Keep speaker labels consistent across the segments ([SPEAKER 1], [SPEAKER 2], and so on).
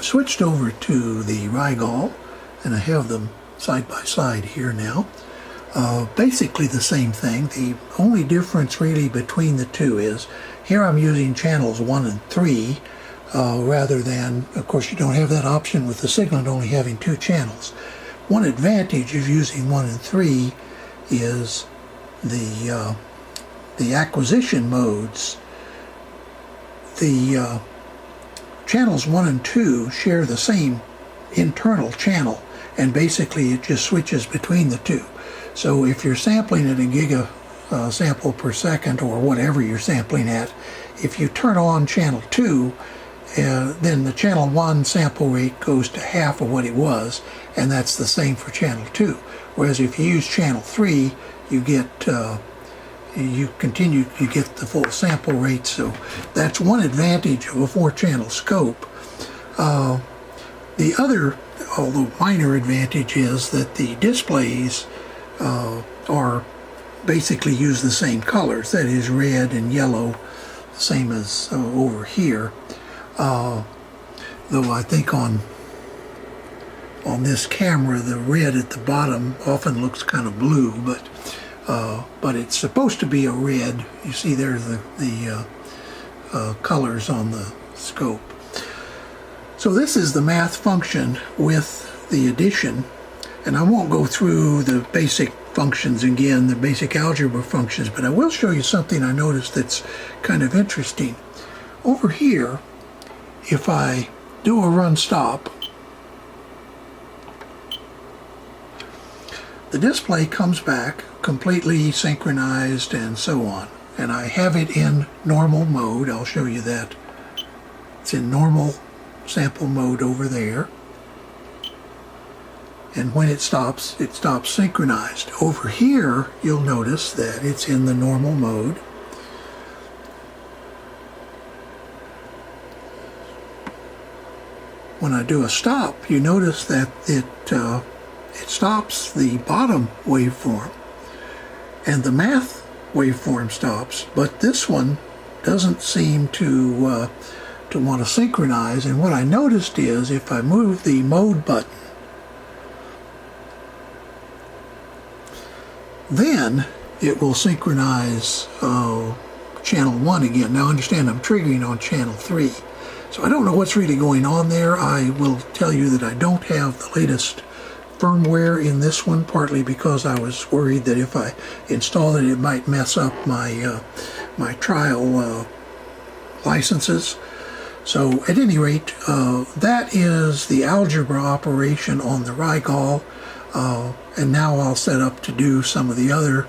[SPEAKER 1] I've switched over to the Rigol, and I have them side by side here now. Basically the same thing. The only difference really between the two is here I'm using channels 1 and 3 rather than, of course you don't have that option with the Siglent only having 2 channels. One advantage of using 1 and 3 is the acquisition modes. The channels 1 and 2 share the same internal channel, and basically it just switches between the two. So if you're sampling at a giga sample per second or whatever you're sampling at, if you turn on channel 2, then the channel 1 sample rate goes to half of what it was, and that's the same for channel 2. Whereas if you use channel 3, you get you get the full sample rate. So that's one advantage of a 4-channel scope. The other, although minor, advantage is that the displays are basically use the same colors, that is red and yellow, same as over here. Though I think on this camera the red at the bottom often looks kind of blue, but it's supposed to be a red. You see there's the colors on the scope. So this is the math function with the addition, and I won't go through the basic functions again, the basic algebra functions, but I will show you something I noticed that's kind of interesting. Over here, if I do a run stop, the display comes back completely synchronized and so on, and I have it in normal mode. I'll show you that. It's in normal sample mode over there, and when it stops synchronized. Over here you'll notice that it's in the normal mode. When I do a stop, you notice that it stops the bottom waveform, and the math waveform stops, but this one doesn't seem to want to synchronize. And what I noticed is if I move the mode button, then it will synchronize channel 1 again. Now understand, I'm triggering on channel 3. So I don't know what's really going on there. I will tell you that I don't have the latest firmware in this one, partly because I was worried that if I install it, it might mess up my my trial licenses. So at any rate, that is the algebra operation on the Rigol, and now I'll set up to do some of the other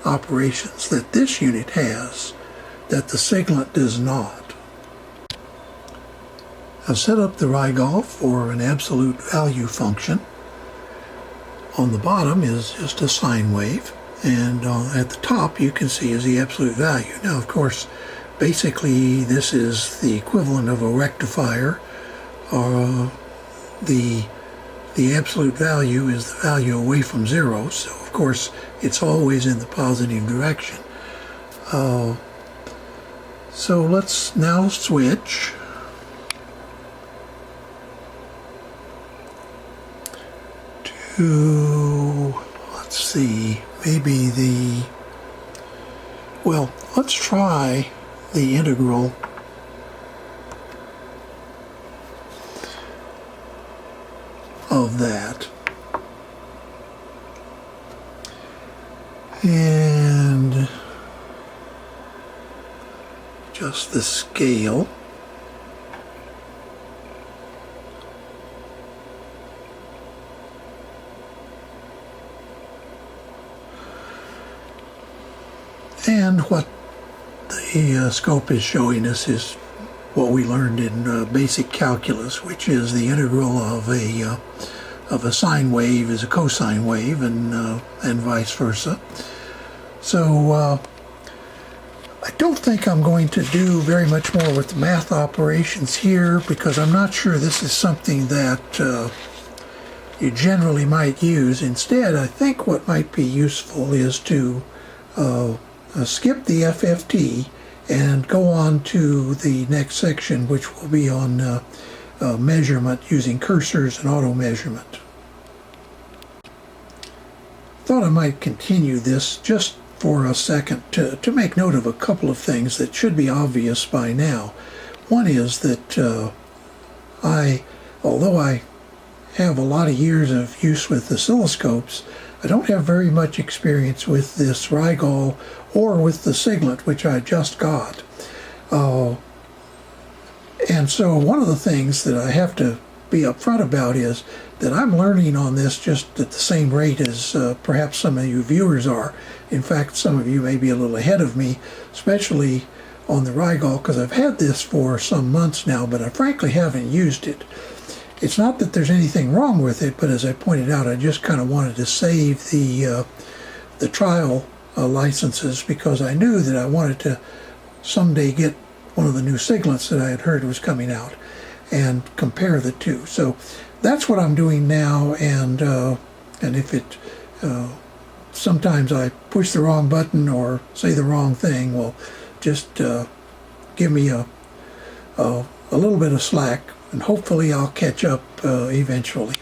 [SPEAKER 1] operations that this unit has that the Siglent does not. I've set up the Rigol for an absolute value function. On the bottom is just a sine wave, and at the top you can see is the absolute value. Now of course, basically this is the equivalent of a rectifier. The absolute value is the value away from 0, so of course it's always in the positive direction. So let's now switch to, let's see, maybe well, let's try the integral of that, and just the scale. And what the scope is showing us is what we learned in basic calculus, which is the integral of a sine wave is a cosine wave, and vice versa. So I don't think I'm going to do very much more with the math operations here, because I'm not sure this is something that you generally might use. Instead, I think what might be useful is to skip the FFT and go on to the next section, which will be on measurement using cursors and auto measurement. Thought I might continue this just for a second to make note of a couple of things that should be obvious by now. One is that although I have a lot of years of use with oscilloscopes, I don't have very much experience with this Rigol or with the Siglent, which I just got. And so one of the things that I have to be upfront about is that I'm learning on this just at the same rate as perhaps some of you viewers are. In fact, some of you may be a little ahead of me, especially on the Rigol, because I've had this for some months now, but I frankly haven't used it. It's not that there's anything wrong with it, but as I pointed out, I just kind of wanted to save the trial licenses, because I knew that I wanted to someday get one of the new Siglents that I had heard was coming out and compare the two. So that's what I'm doing now, and if it sometimes I push the wrong button or say the wrong thing, well, just give me a little bit of slack, and hopefully I'll catch up eventually.